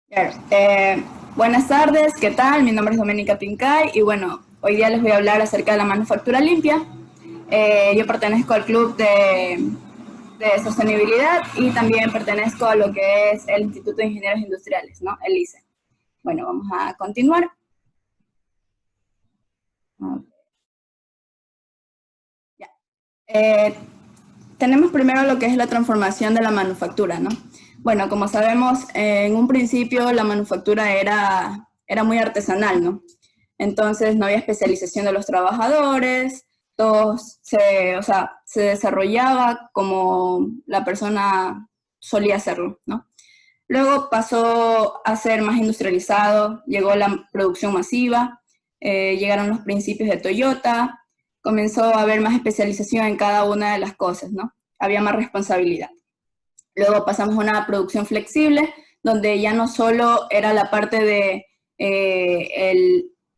Claro. Buenas tardes, ¿qué tal? Mi nombre es Doménica Pincay y bueno, hoy día les voy a hablar acerca de la manufactura limpia. Yo pertenezco al club de sostenibilidad y también pertenezco a lo que es el Instituto de Ingenieros Industriales, ¿no? El ICE. Bueno, vamos a continuar. Ya. Tenemos primero lo que es la transformación de la manufactura, ¿no? Bueno, como sabemos, en un principio la manufactura era muy artesanal, ¿no? Entonces no había especialización de los trabajadores, se desarrollaba como la persona solía hacerlo, ¿no? Luego pasó a ser más industrializado, llegó la producción masiva, llegaron los principios de Toyota, comenzó a haber más especialización en cada una de las cosas, ¿no? Había más responsabilidad. Luego pasamos a una producción flexible, donde ya no solo era la parte de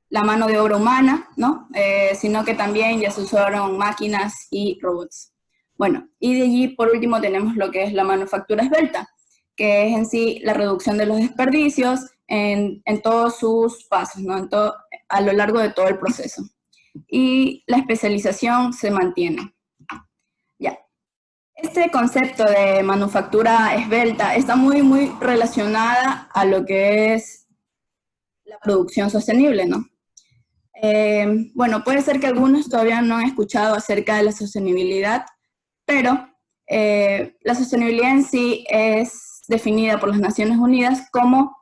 la mano de obra humana, ¿no? Sino que también ya se usaron máquinas y robots. Bueno, y de allí por último tenemos lo que es la manufactura esbelta, que es en sí la reducción de los desperdicios en todos sus pasos, ¿no? A lo largo de todo el proceso. Y la especialización se mantiene. Ya. Este concepto de manufactura esbelta está muy relacionada a lo que es la producción sostenible, ¿no? Bueno, puede ser que algunos todavía no han escuchado acerca de la sostenibilidad, pero la sostenibilidad en sí es definida por las Naciones Unidas como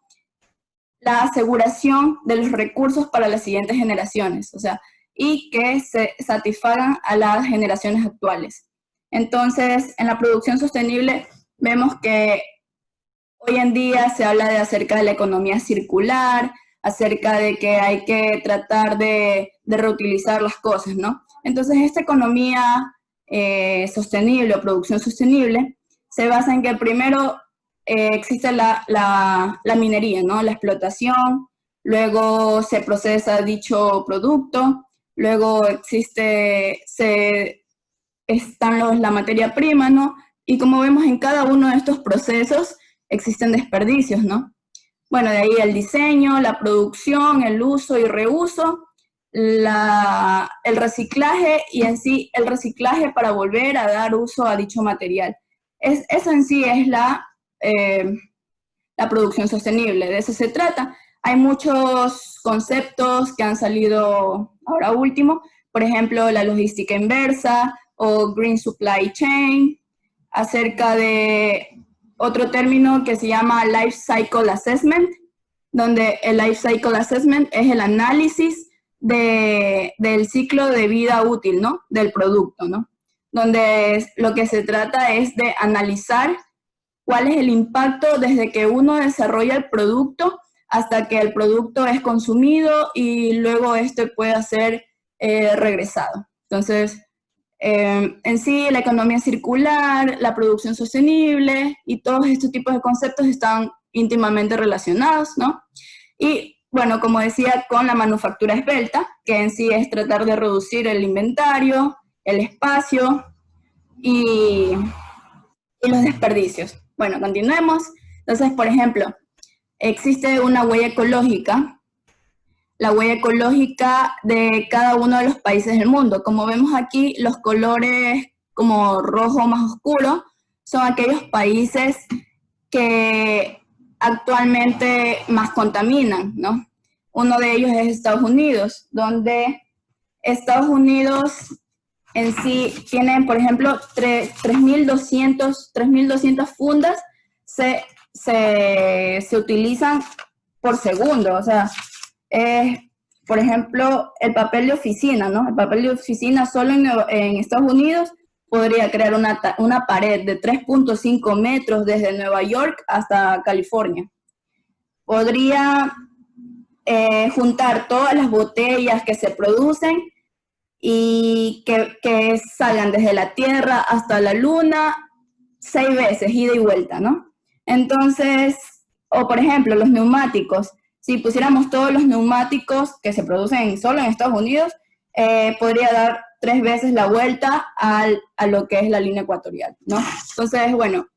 la aseguración de los recursos para las siguientes generaciones, o sea, y que se satisfagan a las generaciones actuales. Entonces, en la producción sostenible vemos que hoy en día se habla acerca de la economía circular, acerca de que hay que tratar de reutilizar las cosas, ¿no? Entonces, esta economía sostenible o producción sostenible se basa en que primero existe la minería, ¿no? La explotación, luego se procesa dicho producto, luego están la materia prima, ¿no? Y como vemos en cada uno de estos procesos existen desperdicios, ¿no? Bueno, de ahí el diseño, la producción, el uso y reuso, el reciclaje y en sí el reciclaje para volver a dar uso a dicho material. Eso en sí es la producción sostenible, de eso se trata. Hay muchos conceptos que han salido ahora último, por ejemplo, la logística inversa o Green Supply Chain, acerca de otro término que se llama Life Cycle Assessment, donde el Life Cycle Assessment es el análisis del ciclo de vida útil, ¿no? Del producto, ¿no? Donde lo que se trata es de analizar cuál es el impacto desde que uno desarrolla el producto hasta que el producto es consumido y luego este puede ser regresado. Entonces, en sí, la economía circular, la producción sostenible y todos estos tipos de conceptos están íntimamente relacionados, ¿no? Y bueno, como decía, con la manufactura esbelta, que en sí es tratar de reducir el inventario, el espacio y los desperdicios. Bueno, continuemos. Entonces, por ejemplo, existe una huella ecológica, la huella ecológica de cada uno de los países del mundo. Como vemos aquí, los colores como rojo más oscuro son aquellos países que actualmente más contaminan, ¿no? Uno de ellos es Estados Unidos, donde Estados Unidos en sí tienen, por ejemplo, 3.200 fundas se utilizan por segundo. O sea, por ejemplo, el papel de oficina, ¿no? El papel de oficina solo en Estados Unidos podría crear una pared de 3.5 metros desde Nueva York hasta California. Podría juntar todas las botellas que se producen y que salgan desde la Tierra hasta la Luna 6 veces, ida y vuelta, ¿no? Entonces, o por ejemplo, los neumáticos. Si pusiéramos todos los neumáticos que se producen solo en Estados Unidos, podría dar 3 veces la vuelta a lo que es la línea ecuatorial, ¿no? Entonces, bueno,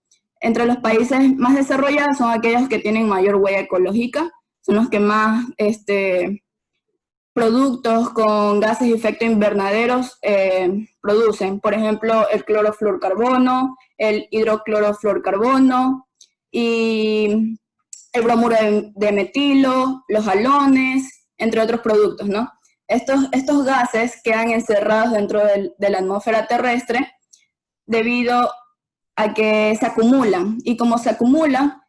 Entre los países más desarrollados son aquellos que tienen mayor huella ecológica, son los que más productos con gases de efecto invernaderos producen. Por ejemplo, el clorofluorcarbono, el hidroclorofluorcarbono y el bromuro de metilo, los halones, entre otros productos, ¿no? Estos gases quedan encerrados dentro de la atmósfera terrestre debido a que se acumulan. Y como se acumulan,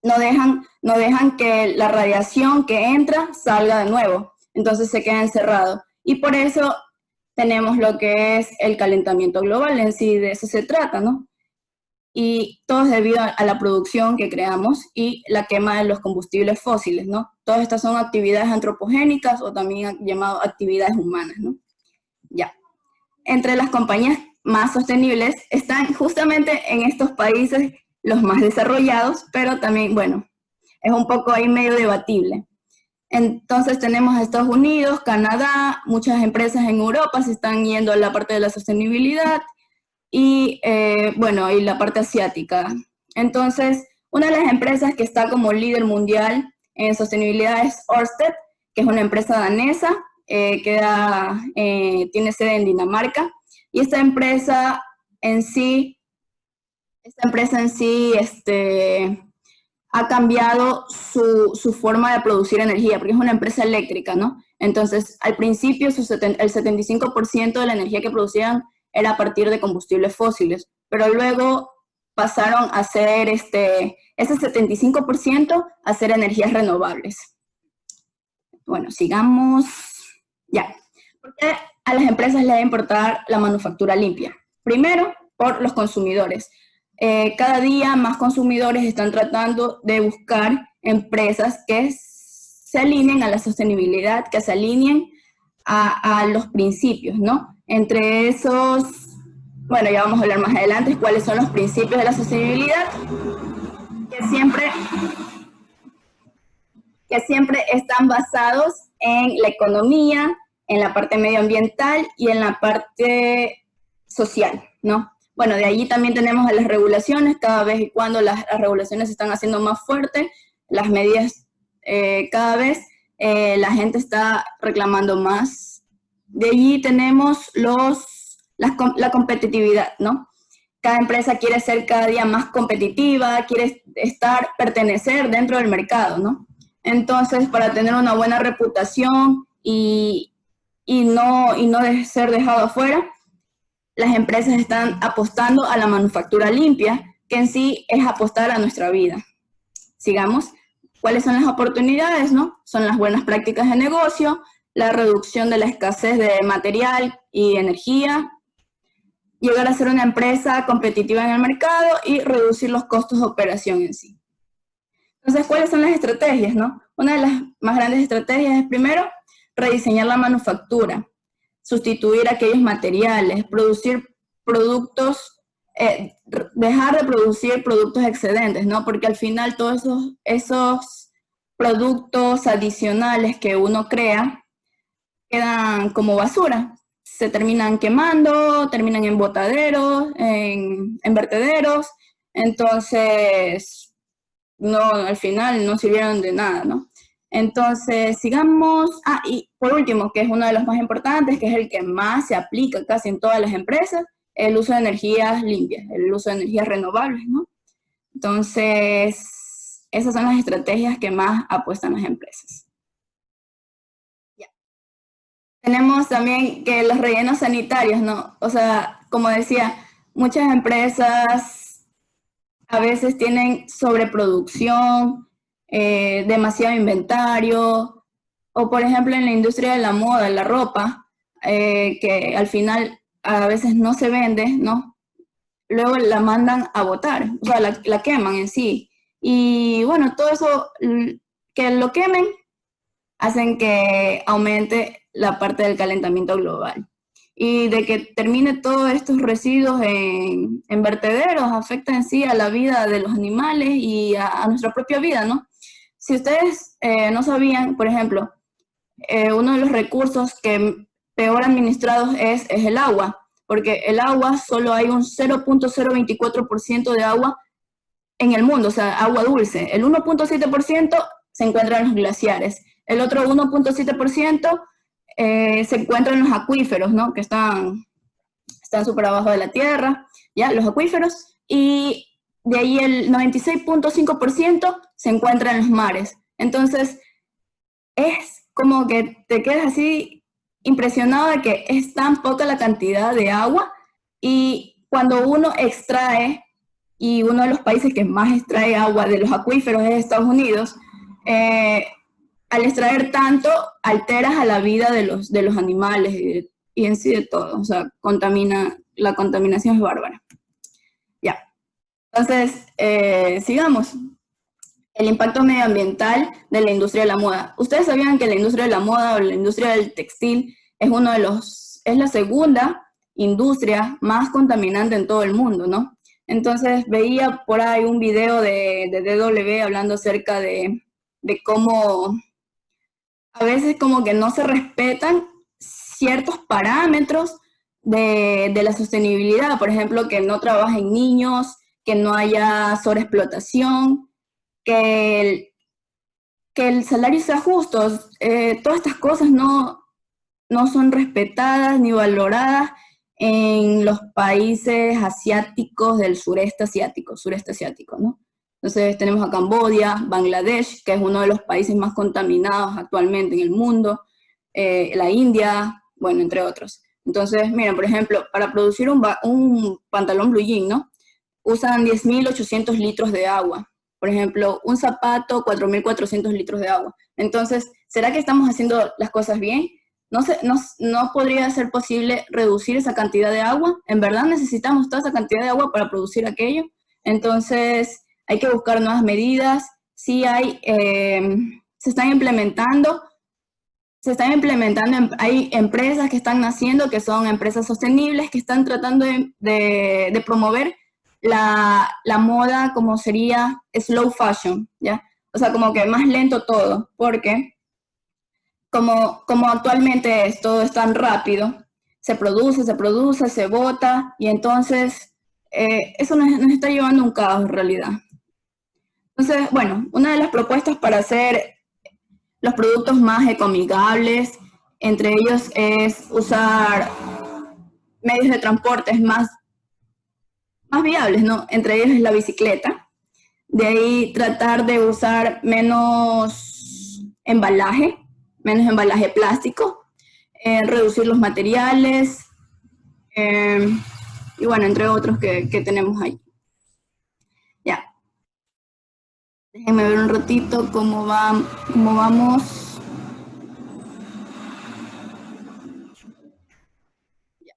no dejan que la radiación que entra salga de nuevo. Entonces se queda encerrado. Y por eso tenemos lo que es el calentamiento global, en sí de eso se trata, ¿no? Y todo es debido a la producción que creamos y la quema de los combustibles fósiles, ¿no? Todas estas son actividades antropogénicas o también llamado actividades humanas, ¿no? Ya. Entre las compañías más sostenibles están justamente en estos países los más desarrollados, pero también, bueno, es un poco ahí medio debatible. Entonces tenemos a Estados Unidos, Canadá, muchas empresas en Europa se están yendo a la parte de la sostenibilidad, y bueno, y la parte asiática. Entonces, una de las empresas que está como líder mundial en sostenibilidad es Ørsted, que es una empresa danesa, tiene sede en Dinamarca, y esta empresa en sí ha cambiado su forma de producir energía, porque es una empresa eléctrica, ¿no? Entonces, al principio, el 75% de la energía que producían era a partir de combustibles fósiles, pero luego pasaron a hacer ese 75% a hacer energías renovables. Bueno, sigamos. Ya. ¿Por qué a las empresas les debe importar la manufactura limpia? Primero, por los consumidores. Cada día más consumidores están tratando de buscar empresas que se alineen a la sostenibilidad, que se alineen a los principios, ¿no? Entre esos, bueno, ya vamos a hablar más adelante cuáles son los principios de la sostenibilidad, que siempre están basados en la economía, en la parte medioambiental y en la parte social, ¿no? Bueno, de allí también tenemos a las regulaciones, cada vez y cuando las regulaciones se están haciendo más fuertes, las medidas cada vez la gente está reclamando más. De allí tenemos la competitividad, ¿no? Cada empresa quiere ser cada día más competitiva, quiere pertenecer dentro del mercado, ¿no? Entonces, para tener una buena reputación y no ser dejado afuera, las empresas están apostando a la manufactura limpia, que en sí es apostar a nuestra vida. Sigamos. ¿Cuáles son las oportunidades, no? Son las buenas prácticas de negocio, la reducción de la escasez de material y energía, llegar a ser una empresa competitiva en el mercado y reducir los costos de operación en sí. Entonces, ¿cuáles son las estrategias, no? Una de las más grandes estrategias es, primero, rediseñar la manufactura, sustituir aquellos materiales, producir productos, dejar de producir productos excedentes, ¿no? Porque al final todos esos productos adicionales que uno crea quedan como basura, se terminan quemando, terminan en botaderos, en vertederos, entonces al final no sirvieron de nada, ¿no? Entonces, sigamos. Y por último, que es uno de los más importantes, que es el que más se aplica casi en todas las empresas, el uso de energías limpias, el uso de energías renovables, ¿no? Entonces, esas son las estrategias que más apuestan las empresas. Ya. Tenemos también que los rellenos sanitarios, ¿no? O sea, como decía, muchas empresas a veces tienen sobreproducción, demasiado inventario, o por ejemplo en la industria de la moda, la ropa, que al final a veces no se vende, ¿no? Luego la mandan a botar, o sea, la queman en sí. Y bueno, todo eso, que lo quemen, hacen que aumente la parte del calentamiento global. Y de que termine todos estos residuos en vertederos, afecta en sí a la vida de los animales y a nuestra propia vida, ¿no? Si ustedes no sabían, por ejemplo, uno de los recursos que peor administrados es el agua, porque el agua solo hay un 0.024% de agua en el mundo, o sea, agua dulce. El 1.7% se encuentra en los glaciares, el otro 1.7% se encuentra en los acuíferos, ¿no? Que están súper abajo de la tierra, ¿ya? Los acuíferos, y de ahí el 96.5% se encuentra en los mares. Entonces, es como que te quedas así impresionado de que es tan poca la cantidad de agua, y cuando uno extrae, y uno de los países que más extrae agua de los acuíferos es Estados Unidos, al extraer tanto, alteras a la vida de los animales y en sí de todo, o sea, la contaminación es bárbara. Ya, entonces, sigamos. El impacto medioambiental de la industria de la moda. Ustedes sabían que la industria de la moda o la industria del textil es la segunda industria más contaminante en todo el mundo, ¿no? Entonces veía por ahí un video de DW hablando acerca de cómo a veces como que no se respetan ciertos parámetros de la sostenibilidad, por ejemplo, que no trabajen niños, que no haya sobreexplotación, que el salario sea justo. Todas estas cosas no son respetadas ni valoradas en los países asiáticos del sureste asiático, ¿no? Entonces tenemos a Camboya, Bangladesh, que es uno de los países más contaminados actualmente en el mundo, la India, bueno, entre otros. Entonces, miren, por ejemplo, para producir un pantalón blue jean, ¿no? Usan 10.800 litros de agua. Por ejemplo, un zapato, 4.400 litros de agua. Entonces, ¿será que estamos haciendo las cosas bien? ¿No podría ser posible reducir esa cantidad de agua? ¿En verdad necesitamos toda esa cantidad de agua para producir aquello? Entonces, hay que buscar nuevas medidas. Sí se están implementando, hay empresas que están naciendo, que son empresas sostenibles, que están tratando de promover la moda como sería slow fashion, ¿ya? O sea, como que más lento todo, porque como actualmente todo es tan rápido, se produce, se bota, y entonces eso nos está llevando a un caos en realidad. Entonces, bueno, una de las propuestas para hacer los productos más ecoamigables, entre ellos es usar medios de transporte más viables, ¿no? Entre ellos es la bicicleta. De ahí tratar de usar menos embalaje plástico, reducir los materiales, y bueno, entre otros que tenemos ahí. Ya. Déjenme ver un ratito cómo vamos. Ya.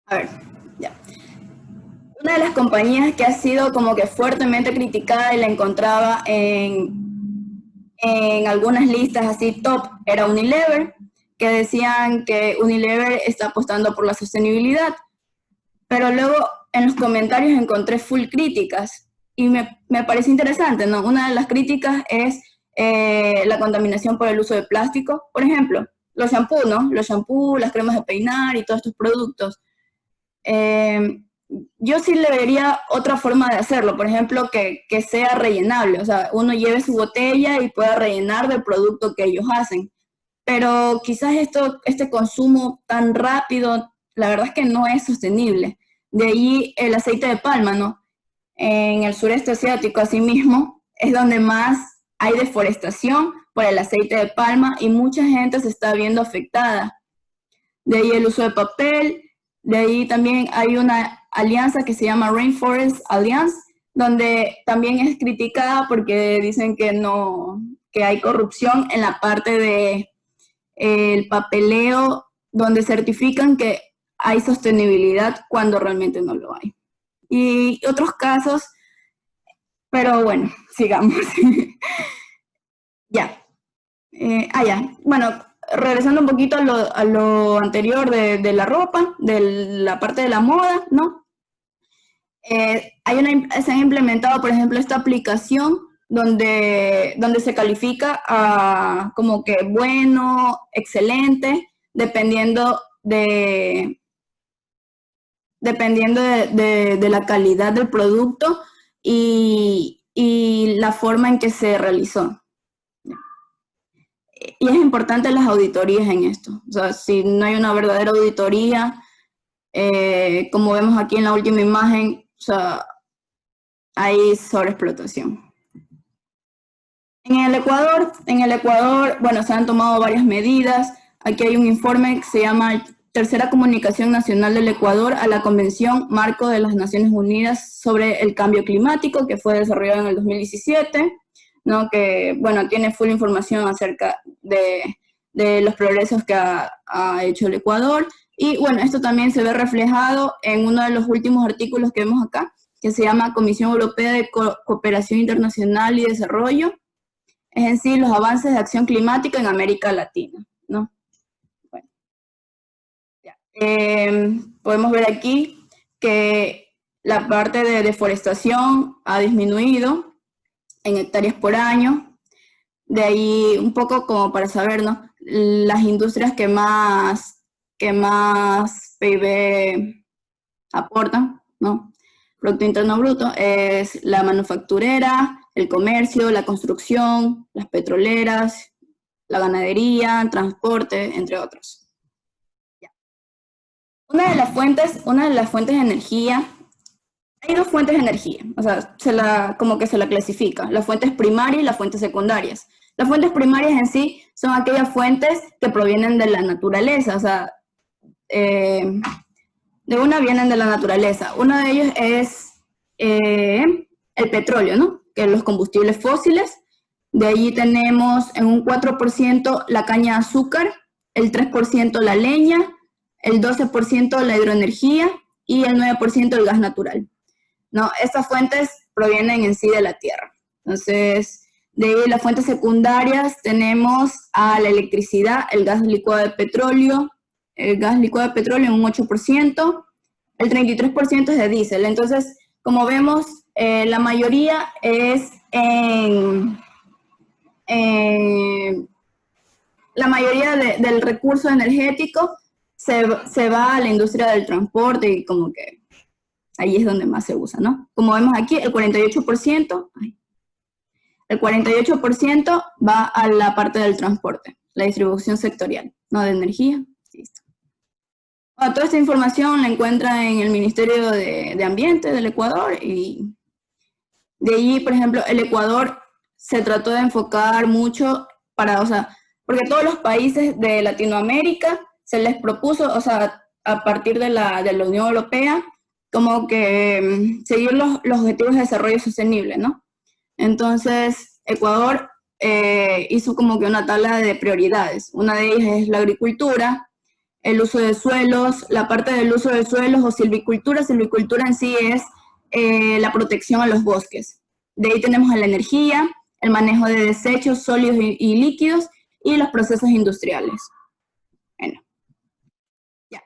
A ver, ya. Una de las compañías que ha sido como que fuertemente criticada y la encontraba en algunas listas así top era Unilever, que decían que Unilever está apostando por la sostenibilidad, pero luego en los comentarios encontré full críticas y me parece interesante, ¿no? Una de las críticas es la contaminación por el uso de plástico. Por ejemplo, los shampoos, ¿no? Los shampoos, las cremas de peinar y todos estos productos. Yo sí le vería otra forma de hacerlo, por ejemplo, que sea rellenable, o sea, uno lleve su botella y pueda rellenar del producto que ellos hacen. Pero quizás este consumo tan rápido, la verdad es que no es sostenible. De ahí el aceite de palma, ¿no? En el sureste asiático, asimismo, es donde más hay deforestación por el aceite de palma y mucha gente se está viendo afectada. De ahí el uso de papel, de ahí también hay una alianza que se llama Rainforest Alliance, donde también es criticada porque dicen que hay corrupción en la parte de el papeleo, donde certifican que hay sostenibilidad cuando realmente no lo hay. Y otros casos, pero bueno, sigamos. Ya. Ya. Bueno, regresando un poquito a lo anterior de la ropa, de la parte de la moda, ¿no? Se han implementado, por ejemplo, esta aplicación donde se califica como que bueno, excelente, dependiendo de dependiendo de la calidad del producto y la forma en que se realizó. Y es importante las auditorías en esto. O sea, si no hay una verdadera auditoría, como vemos aquí en la última imagen, o sea, hay sobreexplotación. En el Ecuador, bueno, se han tomado varias medidas. Aquí hay un informe que se llama Tercera Comunicación Nacional del Ecuador a la Convención Marco de las Naciones Unidas sobre el Cambio Climático, que fue desarrollado en el 2017, ¿no? Que, bueno, tiene full información acerca de los progresos que ha hecho el Ecuador. Y, bueno, esto también se ve reflejado en uno de los últimos artículos que vemos acá, que se llama Comisión Europea de Cooperación Internacional y Desarrollo, es en sí los avances de acción climática en América Latina, ¿no? Bueno, ya. Podemos ver aquí que la parte de deforestación ha disminuido en hectáreas por año. De ahí un poco como para saber, ¿no? Las industrias que más PIB aportan, ¿no? Producto Interno Bruto, es la manufacturera, el comercio, la construcción, las petroleras, la ganadería, transporte, entre otros. Una de las fuentes de energía, hay dos fuentes de energía, o sea, como que se la clasifica, las fuentes primarias y las fuentes secundarias. Las fuentes primarias en sí son aquellas fuentes que provienen de la naturaleza, o sea, de una vienen de la naturaleza. Uno de ellos es el petróleo, ¿no? Que es los combustibles fósiles. De allí tenemos en un 4% la caña de azúcar, el 3% la leña, el 12% la hidroenergía y el 9% el gas natural, ¿no? Estas fuentes provienen en sí de la tierra. Entonces, de ahí las fuentes secundarias tenemos a la electricidad, el gas licuado de petróleo, en un 8%, el 33% es de diésel. Entonces, como vemos, la mayoría es la mayoría del recurso energético se va a la industria del transporte y como que ahí es donde más se usa, ¿no? Como vemos aquí, el 48% va a la parte del transporte, la distribución sectorial, ¿no? De energía. Listo. Bueno, toda esta información la encuentra en el Ministerio de Ambiente del Ecuador y de allí, por ejemplo, el Ecuador se trató de enfocar mucho porque todos los países de Latinoamérica se les propuso, o sea, a partir de la Unión Europea, como que seguir los objetivos de desarrollo sostenible, ¿no? Entonces, Ecuador hizo como que una tabla de prioridades. Una de ellas es la agricultura, el uso de suelos, la parte del uso de suelos o silvicultura. Silvicultura en sí es la protección a los bosques. De ahí tenemos a la energía, el manejo de desechos sólidos y líquidos y los procesos industriales. Bueno, ya.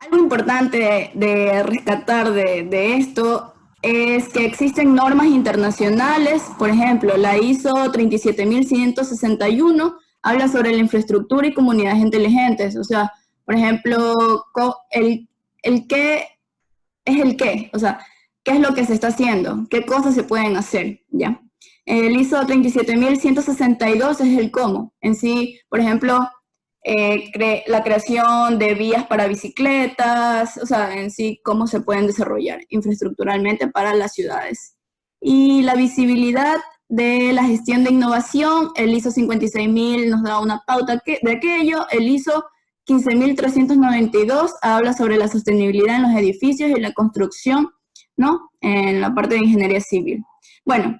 Algo importante de rescatar de esto es que existen normas internacionales, por ejemplo, la ISO 37161 habla sobre la infraestructura y comunidades inteligentes, o sea, por ejemplo, el qué es el qué, o sea, qué es lo que se está haciendo, qué cosas se pueden hacer, ¿ya? El ISO 37162 es el cómo, en sí, por ejemplo, la creación de vías para bicicletas, o sea, en sí, cómo se pueden desarrollar infraestructuralmente para las ciudades. Y la visibilidad de la gestión de innovación, el ISO 56000 nos da una pauta de aquello, el ISO 15392 habla sobre la sostenibilidad en los edificios y la construcción, ¿no? En la parte de ingeniería civil. Bueno,